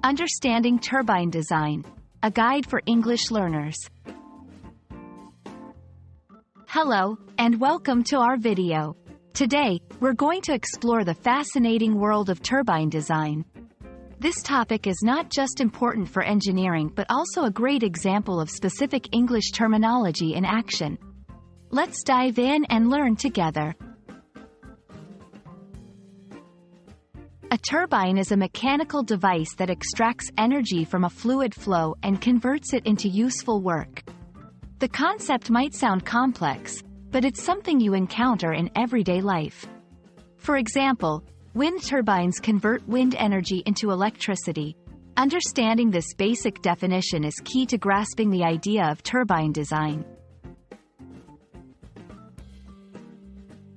Understanding Turbine Design, a guide for English learners. Hello, and welcome to our video. Today, we're going to explore the fascinating world of turbine design. This topic is not just important for engineering but also a great example of specific English terminology in action. Let's dive in and learn together. A turbine is a mechanical device that extracts energy from a fluid flow and converts it into useful work. The concept might sound complex, but it's something you encounter in everyday life. For example, wind turbines convert wind energy into electricity. Understanding this basic definition is key to grasping the idea of turbine design.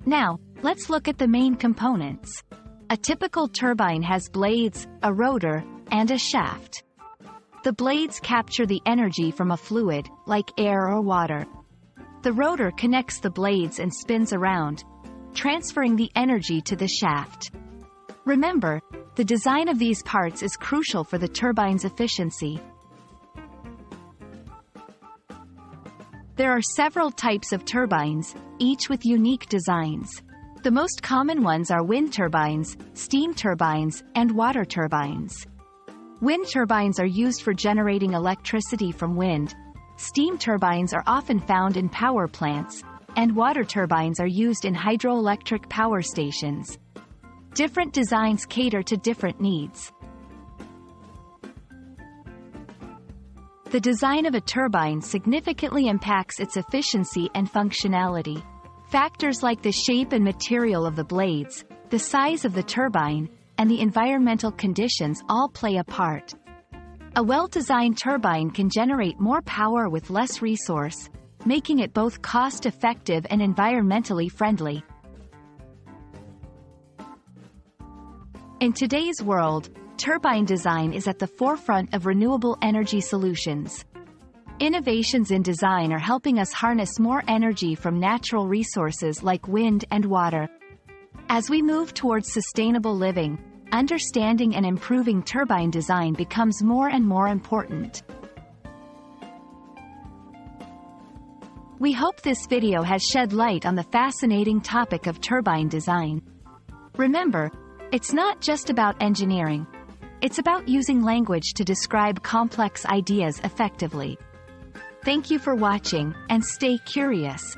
Now, let's look at the main components. A typical turbine has blades, a rotor, and a shaft. The blades capture the energy from a fluid, like air or water. The rotor connects the blades and spins around, transferring the energy to the shaft. Remember, the design of these parts is crucial for the turbine's efficiency. There are several types of turbines, each with unique designs. The most common ones are wind turbines, steam turbines, and water turbines. Wind turbines are used for generating electricity from wind. Steam turbines are often found in power plants, and water turbines are used in hydroelectric power stations. Different designs cater to different needs. The design of a turbine significantly impacts its efficiency and functionality. Factors like the shape and material of the blades, the size of the turbine, and the environmental conditions all play a part. A well-designed turbine can generate more power with less resource, making it both cost-effective and environmentally friendly. In today's world, turbine design is at the forefront of renewable energy solutions. Innovations in design are helping us harness more energy from natural resources like wind and water. As we move towards sustainable living, understanding and improving turbine design becomes more and more important. We hope this video has shed light on the fascinating topic of turbine design. Remember, it's not just about engineering. It's about using language to describe complex ideas effectively. Thank you for watching, and stay curious.